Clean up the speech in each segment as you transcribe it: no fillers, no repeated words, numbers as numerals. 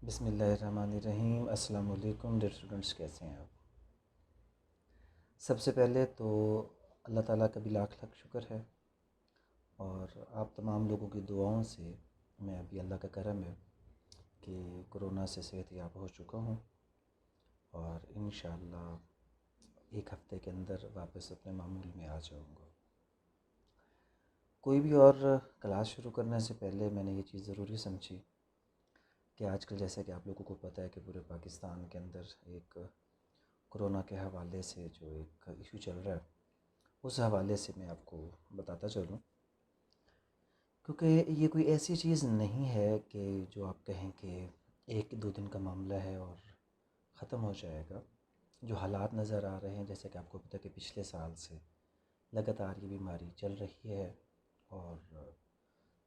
بسم اللہ الرحمن الرحیم۔ السلام علیکم ڈیئر اسٹوڈنٹس، کیسے ہیں آپ؟ سب سے پہلے تو اللہ تعالیٰ کا بھی لاکھ لاکھ شکر ہے، اور آپ تمام لوگوں کی دعاؤں سے میں ابھی اللہ کا کرم ہے کہ کرونا سے صحت یاب ہو چکا ہوں، اور انشاءاللہ ایک ہفتے کے اندر واپس اپنے معمول میں آ جاؤں گا۔ کوئی بھی اور کلاس شروع کرنے سے پہلے میں نے یہ چیز ضروری سمجھی کہ آج کل جیسا کہ آپ لوگوں کو پتہ ہے کہ پورے پاکستان کے اندر ایک کرونا کے حوالے سے جو ایک ایشو چل رہا ہے، اس حوالے سے میں آپ کو بتاتا چلوں، کیونکہ یہ کوئی ایسی چیز نہیں ہے کہ جو آپ کہیں کہ ایک دو دن کا معاملہ ہے اور ختم ہو جائے گا۔ جو حالات نظر آ رہے ہیں، جیسے کہ آپ کو پتہ ہے کہ پچھلے سال سے لگاتار یہ بیماری چل رہی ہے، اور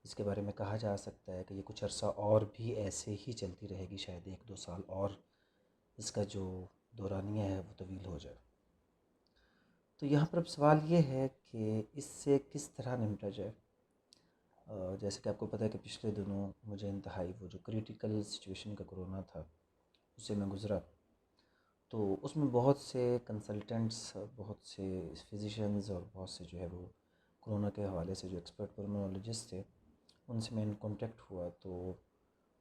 اس کے بارے میں کہا جا سکتا ہے کہ یہ کچھ عرصہ اور بھی ایسے ہی چلتی رہے گی، شاید ایک دو سال اور اس کا جو دورانیہ ہے وہ طویل ہو جائے۔ تو یہاں پر اب سوال یہ ہے کہ اس سے کس طرح نمٹا جائے۔ جیسے کہ آپ کو پتہ ہے کہ پچھلے دنوں مجھے انتہائی وہ جو کریٹیکل سچویشن کا کرونا تھا، اس سے میں گزرا، تو اس میں بہت سے کنسلٹنٹس، بہت سے فزیشنز اور بہت سے جو ہے وہ کرونا کے حوالے سے جو ایکسپرٹ پلمونالوجسٹ تھے، ان سے میں ان کانٹیکٹ ہوا، تو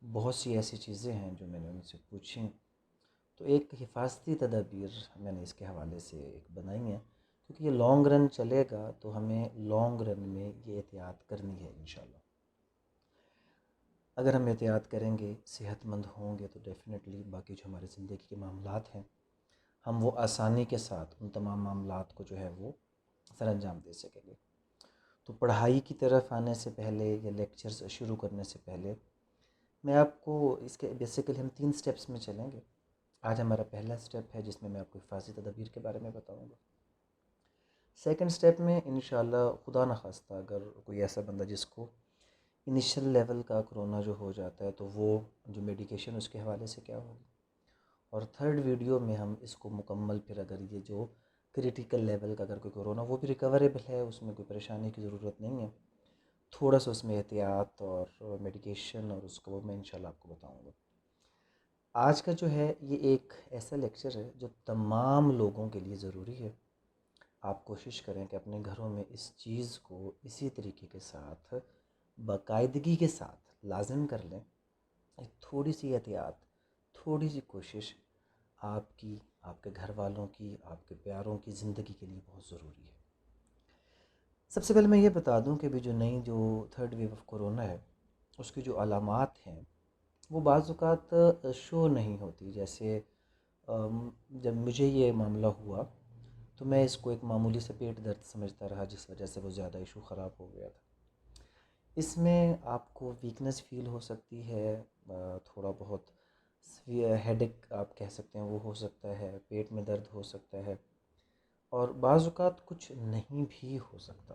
بہت سی ایسی چیزیں ہیں جو میں نے ان سے پوچھیں، تو ایک حفاظتی تدابیر میں نے اس کے حوالے سے ایک بنائی ہیں، کیونکہ یہ لانگ رن چلے گا تو ہمیں لانگ رن میں یہ احتیاط کرنی ہے انشاءاللہ۔ اگر ہم احتیاط کریں گے، صحت مند ہوں گے، تو ڈیفینیٹلی باقی جو ہمارے زندگی کے معاملات ہیں، ہم وہ آسانی کے ساتھ ان تمام معاملات کو جو ہے وہ سر انجام دے سکیں گے۔ تو پڑھائی کی طرف آنے سے پہلے یا لیکچرز شروع کرنے سے پہلے میں آپ کو اس کے بیسیکلی ہم 3 سٹیپس میں چلیں گے۔ آج ہمارا پہلا سٹیپ ہے جس میں آپ کو حفاظتی تدابیر کے بارے میں بتاؤں گا۔ سیکنڈ سٹیپ میں انشاءاللہ خدا نخواستہ اگر کوئی ایسا بندہ جس کو انیشل لیول کا کرونا جو ہو جاتا ہے، تو وہ جو میڈیکیشن اس کے حوالے سے کیا ہوگی، اور تھرڈ ویڈیو میں ہم اس کو مکمل پھر اگر یہ جو کریٹیکل لیول کا اگر کوئی کرونا وہ بھی ریکوریبل ہے، اس میں کوئی پریشانی کی ضرورت نہیں ہے، تھوڑا سا اس میں احتیاط اور میڈیکیشن اور اس کو وہ میں انشاءاللہ آپ کو بتاؤں گا۔ آج کا جو ہے یہ ایک ایسا لیکچر ہے جو تمام لوگوں کے لیے ضروری ہے۔ آپ کوشش کریں کہ اپنے گھروں میں اس چیز کو اسی طریقے کے ساتھ باقاعدگی کے ساتھ لازم کر لیں۔ ایک تھوڑی سی احتیاط، تھوڑی سی کوشش آپ کی، آپ کے گھر والوں کی، آپ کے پیاروں کی زندگی کے لیے بہت ضروری ہے۔ سب سے پہلے میں یہ بتا دوں کہ بھی جو نئی جو تھرڈ ویو آف کرونا ہے، اس کی جو علامات ہیں وہ بعض اوقات شو نہیں ہوتی۔ جیسے جب مجھے یہ معاملہ ہوا تو میں اس کو ایک معمولی سے پیٹ درد سمجھتا رہا، جس وجہ سے وہ زیادہ ایشو خراب ہو گیا تھا۔ اس میں آپ کو ویکنس فیل ہو سکتی ہے، تھوڑا بہت ہیڈک آپ کہہ سکتے ہیں وہ ہو سکتا ہے، پیٹ میں درد ہو سکتا ہے، اور بعض اوقات کچھ نہیں بھی ہو سکتا۔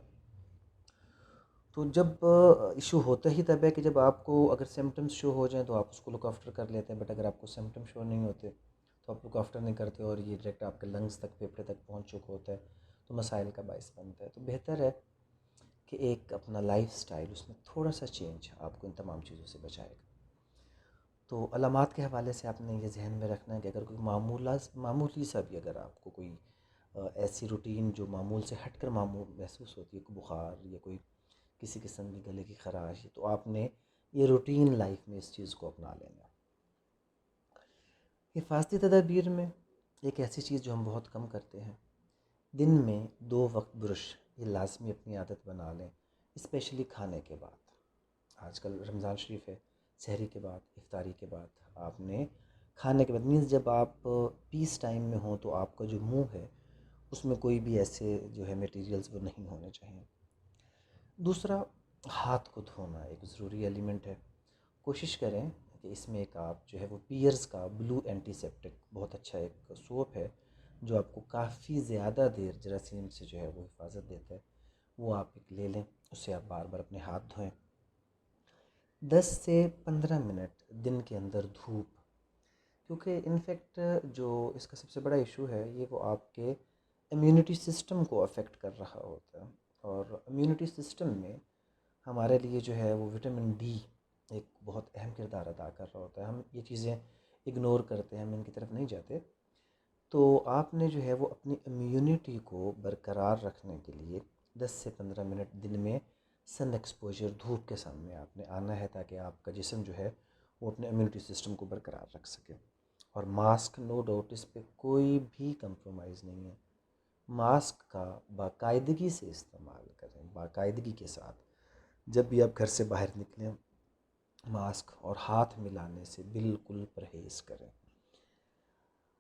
تو جب ایشو ہوتا ہی تب ہے کہ جب آپ کو اگر سمٹمز شو ہو جائیں تو آپ اس کو لک آفٹر کر لیتے ہیں، بٹ اگر آپ کو سمٹم شو نہیں ہوتے تو آپ لک آفٹر نہیں کرتے، اور یہ ڈائریکٹ آپ کے لنگز تک، پھیپھڑے تک پہنچ چکا ہوتا ہے، تو مسائل کا باعث بنتا ہے۔ تو بہتر ہے کہ ایک اپنا لائف سٹائل، اس میں تھوڑا سا چینج آپ کو ان تمام چیزوں سے بچائے گا۔ تو علامات کے حوالے سے آپ نے یہ ذہن میں رکھنا ہے کہ اگر کوئی معمولی سا بھی اگر آپ کو کوئی ایسی روٹین جو معمول سے ہٹ کر معمول محسوس ہوتی ہے، کوئی بخار یا کوئی کسی قسم کی گلے کی خراش، تو آپ نے یہ روٹین لائف میں اس چیز کو اپنا لینا۔ حفاظتی تدابیر میں ایک ایسی چیز جو ہم بہت کم کرتے ہیں، دن میں 2 وقت برش، یہ لازمی اپنی عادت بنا لیں، اسپیشلی کھانے کے بعد۔ آج کل رمضان شریف ہے، سحری کے بعد، افطاری کے بعد آپ نے کھانے کے بعد، مینس جب آپ پیس ٹائم میں ہوں تو آپ کا جو منہ ہے اس میں کوئی بھی ایسے جو ہے میٹیریلز وہ نہیں ہونے چاہئیں۔ دوسرا، ہاتھ کو دھونا ایک ضروری ایلیمنٹ ہے۔ کوشش کریں کہ اس میں ایک آپ جو ہے وہ پیئرز کا بلو اینٹی سیپٹک بہت اچھا ایک سوپ ہے جو آپ کو کافی زیادہ دیر جراثیم سے جو ہے وہ حفاظت دیتا ہے، وہ آپ ایک لے لیں، اس سے آپ بار بار اپنے ہاتھ دھوئیں۔ 10 سے 15 منٹ دن کے اندر دھوپ، کیونکہ انفیکٹ جو اس کا سب سے بڑا ایشو ہے یہ وہ آپ کے امیونٹی سسٹم کو افیکٹ کر رہا ہوتا ہے، اور امیونٹی سسٹم میں ہمارے لیے جو ہے وہ وٹامن ڈی ایک بہت اہم کردار ادا کر رہا ہوتا ہے. ہم یہ چیزیں اگنور کرتے ہیں, ہم ان کی طرف نہیں جاتے. تو آپ نے جو ہے وہ اپنی امیونٹی کو برقرار رکھنے کے لیے 10 سے 15 منٹ دن میں سن ایکسپوجر, دھوپ کے سامنے آپ نے آنا ہے, تاکہ آپ کا جسم جو ہے وہ اپنے امیونٹی سسٹم کو برقرار رکھ سکے. اور ماسک, نو ڈاؤٹ اس پہ کوئی بھی کمپرومائز نہیں ہے. ماسک کا باقاعدگی سے استعمال کریں, باقاعدگی کے ساتھ. جب بھی آپ گھر سے باہر نکلیں, ماسک اور ہاتھ ملانے سے بالکل پرہیز کریں.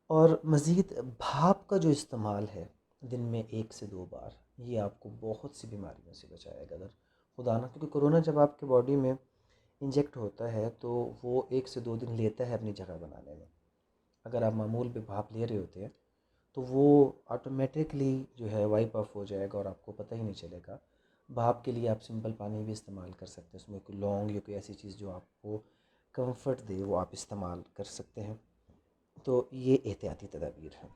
اور مزید بھاپ کا جو استعمال ہے دن میں 1 سے 2 بار, یہ آپ کو بہت سی بیماریوں سے بچائے گا. اگر خدا نہ, کیونکہ کرونا جب آپ کے باڈی میں انجیکٹ ہوتا ہے تو وہ 1 سے 2 دن لیتا ہے اپنی جگہ بنانے میں. اگر آپ معمول پہ بھاپ لے رہے ہوتے ہیں تو وہ آٹومیٹکلی جو ہے وائپ آف ہو جائے گا اور آپ کو پتہ ہی نہیں چلے گا. بھاپ کے لیے آپ سمپل پانی بھی استعمال کر سکتے ہیں, اس میں کوئی لونگ یا کوئی ایسی چیز جو آپ کو کمفرٹ دے وہ آپ استعمال کر سکتے ہیں. تو یہ احتیاطی تدابیر ہیں.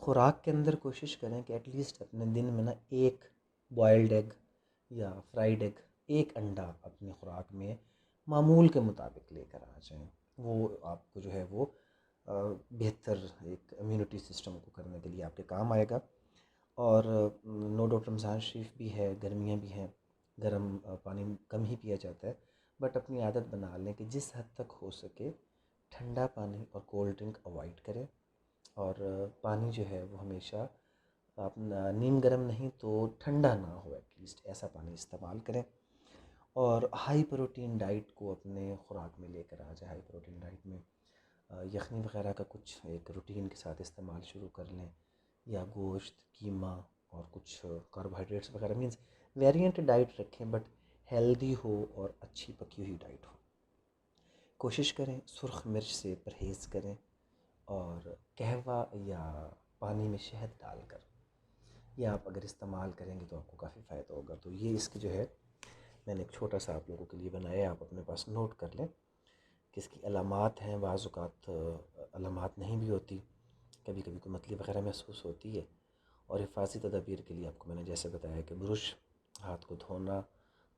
خوراک کے اندر کوشش کریں کہ ایٹ لیسٹ اپنے دن میں نا 1 بوائلڈ ایگ یا فرائیڈ ایگ, 1 انڈا اپنی خوراک میں معمول کے مطابق لے کر آ جائیں. وہ آپ کو جو ہے وہ بہتر ایک امیونٹی سسٹم کو کرنے کے لیے آپ کے کام آئے گا. اور نو ڈاؤٹ رمضان شریف بھی ہے, گرمیاں بھی ہیں, گرم پانی کم ہی پیا جاتا ہے, بٹ اپنی عادت بنا لیں کہ جس حد تک ہو سکے ٹھنڈا پانی اور کولڈ ڈرنک اوائڈ کریں. اور پانی جو ہے وہ ہمیشہ آپ نیم گرم نہیں تو ٹھنڈا نہ ہو, ایٹ لیسٹ ایسا پانی استعمال کریں. اور ہائی پروٹین ڈائٹ کو اپنے خوراک میں لے کر آ جائے. ہائی پروٹین ڈائٹ میں یخنی وغیرہ کا کچھ ایک روٹین کے ساتھ استعمال شروع کر لیں, یا گوشت, قیمہ اور کچھ کاربوہائیڈریٹس وغیرہ, مینس ویریئنٹ ڈائٹ رکھیں بٹ ہیلدی ہو اور اچھی پکی ہوئی ڈائٹ ہو. کوشش کریں سرخ مرچ سے پرہیز کریں, اور قہوہ یا پانی میں شہد ڈال کر یہ آپ اگر استعمال کریں گے تو آپ کو کافی فائدہ ہوگا. تو یہ اس کی جو ہے میں نے ایک چھوٹا سا آپ لوگوں کے لیے بنایا ہے, آپ اپنے پاس نوٹ کر لیں کہ اس کی علامات ہیں. بعض اوقات علامات نہیں بھی ہوتی, کبھی کبھی کوئی متلی وغیرہ محسوس ہوتی ہے. اور حفاظتی تدابیر کے لیے آپ کو میں نے جیسے بتایا کہ برش, ہاتھ کو دھونا,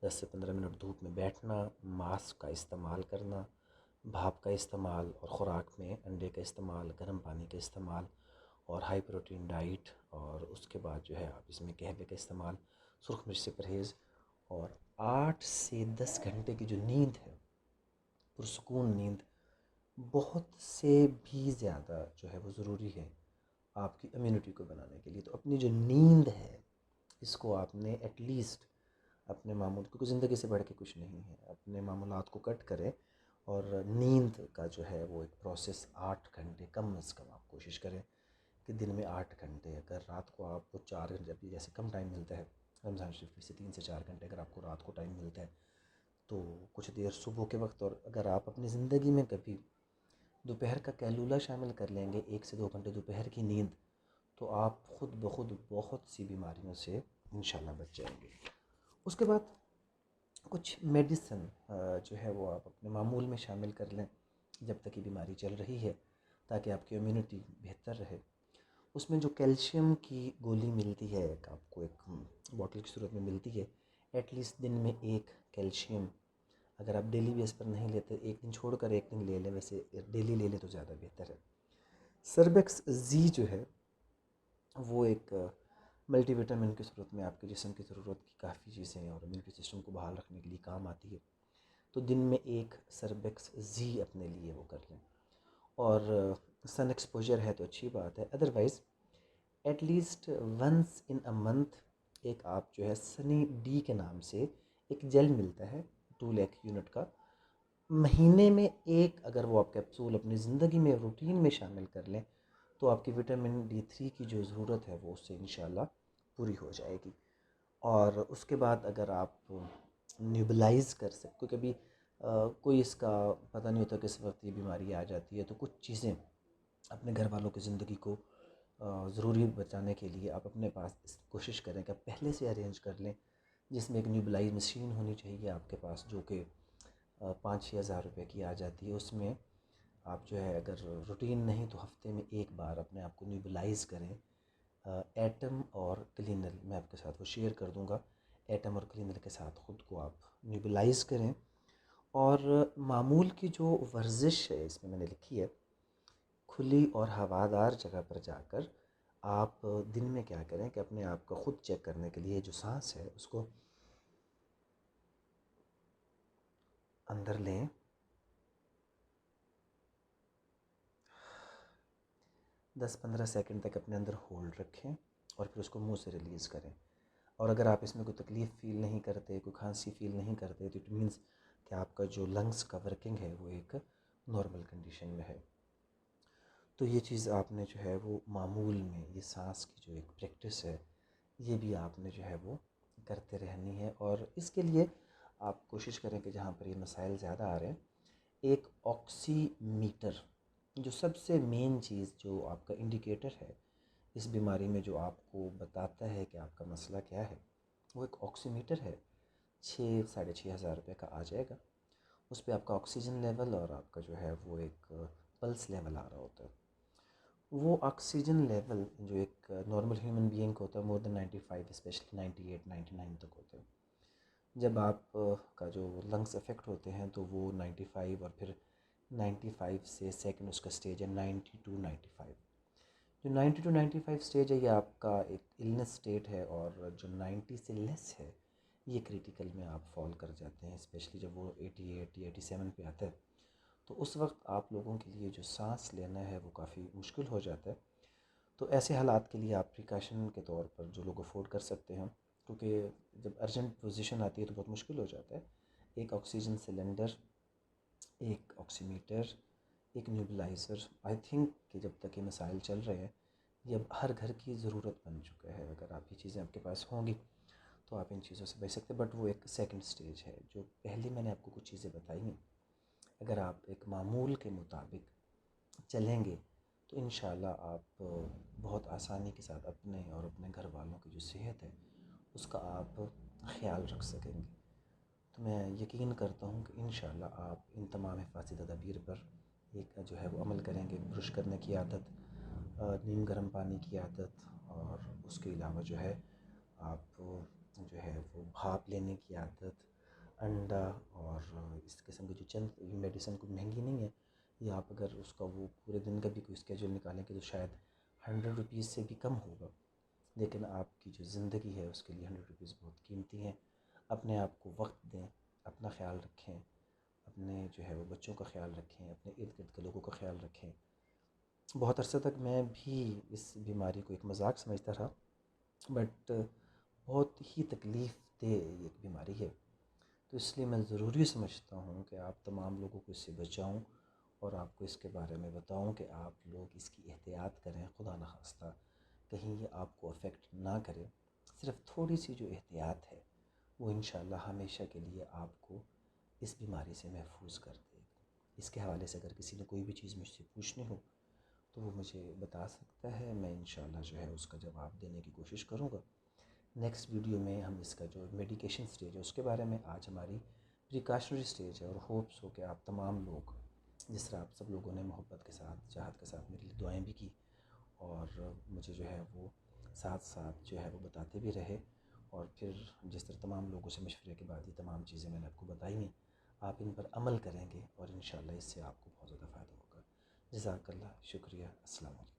10 سے 15 منٹ دھوپ میں بیٹھنا, ماسک کا استعمال کرنا, بھاپ کا استعمال, اور خوراک میں انڈے کا استعمال, گرم پانی کا استعمال, اور ہائی پروٹین ڈائٹ. اور اس کے بعد جو ہے آپ اس میں قہوے کا استعمال, سرخ مرچ سے پرہیز, اور 8 سے 10 گھنٹے کی جو نیند ہے, پرسکون نیند, بہت سے بھی زیادہ جو ہے وہ ضروری ہے آپ کی امیونٹی کو بنانے کے لیے. تو اپنی جو نیند ہے اس کو آپ نے ایٹ لیسٹ اپنے معمول, کیونکہ زندگی سے بڑھ کے کچھ نہیں ہے, اپنے معمولات کو کٹ کریں. اور نیند کا جو ہے وہ ایک پروسیس 8 گھنٹے کم از کم آپ کوشش کریں کہ دن میں 8 گھنٹے. اگر رات کو آپ کو 4 گھنٹے, جب جیسے کم ٹائم ملتا ہے رمضان شریف سے 3 سے 4 گھنٹے اگر آپ کو رات کو ٹائم ملتا ہے تو کچھ دیر صبح کے وقت. اور اگر آپ اپنی زندگی میں کبھی دوپہر کا کیلولہ شامل کر لیں گے, 1 سے 2 گھنٹے دوپہر کی نیند, تو آپ خود بخود بہت سی بیماریوں سے انشاءاللہ بچ جائیں گے. اس کے بعد کچھ میڈیسن جو ہے وہ آپ اپنے معمول میں شامل کر لیں جب تک یہ بیماری چل رہی ہے, تاکہ آپ کی امیونٹی بہتر رہے. اس میں جو کیلشیم کی گولی ملتی ہے, ایک آپ کو ایک بوٹل کی صورت میں ملتی ہے, ایٹ لیسٹ دن میں 1 کیلشیم, اگر آپ ڈیلی بیس پر نہیں لیتے, 1 دن چھوڑ کر 1 دن لے لیں, ویسے ڈیلی لے لیں تو زیادہ بہتر ہے. سربیکس زی جو ہے وہ ایک ملٹی وٹامن کی صورت میں آپ کے جسم کی ضرورت کی کافی چیزیں اور امیونٹی سسٹم کو بحال رکھنے کے لیے کام آتی ہے. تو دن میں 1 سربیکس زی اپنے لیے وہ کر لیں. اور سن ایکسپوجر ہے تو اچھی بات ہے, otherwise at least once in a month ایک آپ جو ہے سنی ڈی کے نام سے ایک جیل ملتا ہے 2 لیک یونٹ کا, مہینے میں 1 اگر وہ آپ کیپسول اپنی زندگی میں روٹین میں شامل کر لیں تو آپ کی وٹامن D3 کی جو ضرورت ہے وہ اس سے انشاءاللہ پوری ہو جائے گی. اور اس کے بعد اگر آپ نیوبلائز کر سکتے, کبھی کوئی اس کا پتہ نہیں ہوتا کس وقت یہ بیماری آ جاتی ہے, تو کچھ چیزیں اپنے گھر والوں کی زندگی کو ضروری بچانے کے لیے آپ اپنے پاس کوشش کریں کہ آپ پہلے سے ارینج کر لیں, جس میں ایک نیوبلائز مشین ہونی چاہیے آپ کے پاس, جو کہ 5-6 ہزار روپے کی آ جاتی ہے. اس میں آپ جو ہے اگر روٹین نہیں تو ہفتے میں 1 بار اپنے آپ کو نیوبلائز کریں. ایٹم اور کلینر میں آپ کے ساتھ وہ شیئر کر دوں گا, ایٹم اور کلینر کے ساتھ خود کو آپ نیوبلائز کریں. اور معمول کی جو ورزش ہے اس میں نے لکھی ہے، کھلی اور ہوادار جگہ پر جا کر آپ دن میں کیا کریں کہ اپنے آپ کو خود چیک کرنے کے لیے جو سانس ہے اس کو اندر لیں، 10-15 سیکنڈ تک اپنے اندر ہولڈ رکھیں اور پھر اس کو منہ سے ریلیز کریں۔ اور اگر آپ اس میں کوئی تکلیف فیل نہیں کرتے، کوئی کھانسی فیل نہیں کرتے، تو اٹ مینس کہ آپ کا جو لنگس کا ورکنگ ہے وہ ایک نارمل کنڈیشن میں ہے۔ تو یہ چیز آپ نے جو ہے وہ معمول میں یہ سانس کی جو ایک پریکٹس ہے یہ بھی آپ نے جو ہے وہ کرتے رہنی ہے۔ اور اس کے لیے آپ کوشش کریں کہ جہاں پر یہ مسائل زیادہ آ رہے ہیں، ایک آکسی میٹر، جو سب سے مین چیز جو آپ کا انڈیکیٹر ہے اس بیماری میں، جو آپ کو بتاتا ہے کہ آپ کا مسئلہ کیا ہے، وہ ایک آکسی میٹر ہے۔ 6,500-6,500 روپے کا آ جائے گا۔ اس پہ آپ کا آکسیجن لیول اور آپ کا جو ہے وہ ایک پلس لیول آ رہا ہوتا ہے۔ وہ آکسیجن لیول جو ایک نارمل ہیومن بینگ کو ہوتا ہے مور دین 95، اسپیشلی 98-99 تک ہوتا ہے۔ جب آپ کا جو لنگس افیکٹ ہوتے ہیں تو وہ 95 اور پھر 95 سے سیکنڈ اس کا اسٹیج ہے 90-95۔ جو 90-95 اسٹیج ہے یہ آپ کا ایک النس اسٹیٹ ہے، اور جو 90 سے لیس ہے یہ کریٹیکل میں آپ فال کر جاتے ہیں، اسپیشلی جب وہ 88-87 پہ آتا ہے تو اس وقت آپ لوگوں کے لیے جو سانس لینا ہے وہ کافی مشکل ہو جاتا ہے۔ تو ایسے حالات کے لیے آپ پریکاشن کے طور پر جو لوگ افورڈ کر سکتے ہیں، کیونکہ جب ارجنٹ پوزیشن آتی ہے تو بہت مشکل ہو جاتا ہے، ایک آکسیجن سلنڈر، ایک آکسی میٹر، ایک نیوبلائزر۔ آئی تھنک کہ جب تک یہ مسائل چل رہے ہیں یہ اب ہر گھر کی ضرورت بن چکا ہے۔ اگر آپ یہ چیزیں آپ کے پاس ہوں گی تو آپ ان چیزوں سے بچ سکتے ہیں، بٹ وہ ایک سیکنڈ سٹیج ہے۔ جو پہلی میں نے آپ کو کچھ چیزیں بتائی ہیں، اگر آپ ایک معمول کے مطابق چلیں گے تو انشاءاللہ آپ بہت آسانی کے ساتھ اپنے اور اپنے گھر والوں کی جو صحت ہے اس کا آپ خیال رکھ سکیں گے۔ تو میں یقین کرتا ہوں کہ انشاءاللہ آپ ان تمام حفاظتی تدابیر پر ایک جو ہے وہ عمل کریں گے۔ برش کرنے کی عادت، نیم گرم پانی کی عادت، اور اس کے علاوہ جو ہے آپ جو ہے وہ بھاپ لینے کی عادت، انڈا، اور اس قسم کی جو چند میڈیسن کوئی مہنگی نہیں ہے، یہ آپ اگر اس کا وہ پورے دن کا بھی کوئی اسکیجول نکالیں گے تو شاید 100 روپیز سے بھی کم ہوگا، لیکن آپ کی جو زندگی ہے اس کے لیے 100 روپیز بہت قیمتی ہیں۔ اپنے آپ کو وقت دیں، اپنا خیال رکھیں، اپنے جو ہے وہ بچوں کا خیال رکھیں، اپنے ارد گرد کے لوگوں کا خیال رکھیں۔ بہت عرصے تک میں بھی اس بیماری کو ایک مذاق سمجھتا رہا، بٹ بہت ہی تکلیف دہ ایک بیماری ہے، تو اس لیے میں ضروری سمجھتا ہوں کہ آپ تمام لوگوں کو اس سے بچاؤں اور آپ کو اس کے بارے میں بتاؤں کہ آپ لوگ اس کی احتیاط کریں، خدا نخواستہ کہیں یہ آپ کو افیکٹ نہ کرے۔ صرف تھوڑی سی جو احتیاط ہے وہ انشاءاللہ ہمیشہ کے لیے آپ کو اس بیماری سے محفوظ کر دے گی۔ اس کے حوالے سے اگر کسی نے کوئی بھی چیز مجھ سے پوچھنی ہو تو وہ مجھے بتا سکتا ہے، میں انشاءاللہ جو ہے اس کا جواب دینے کی کوشش کروں گا۔ نیکسٹ ویڈیو میں ہم اس کا جو میڈیکیشن سٹیج ہے اس کے بارے میں، آج ہماری پریکاشنری سٹیج ہے، اور ہوپس ہو کہ آپ تمام لوگ، جس طرح آپ سب لوگوں نے محبت کے ساتھ، چاہت کے ساتھ میرے لیے دعائیں بھی کی، اور مجھے جو ہے وہ ساتھ ساتھ جو ہے وہ بتاتے بھی رہے، اور پھر جس طرح تمام لوگوں سے مشورے کے بعد یہ تمام چیزیں میں نے آپ کو بتائی ہیں، آپ ان پر عمل کریں گے اور انشاءاللہ اس سے آپ کو بہت زیادہ فائدہ ہوگا۔ جزاک اللہ، شکریہ، السلام علیکم۔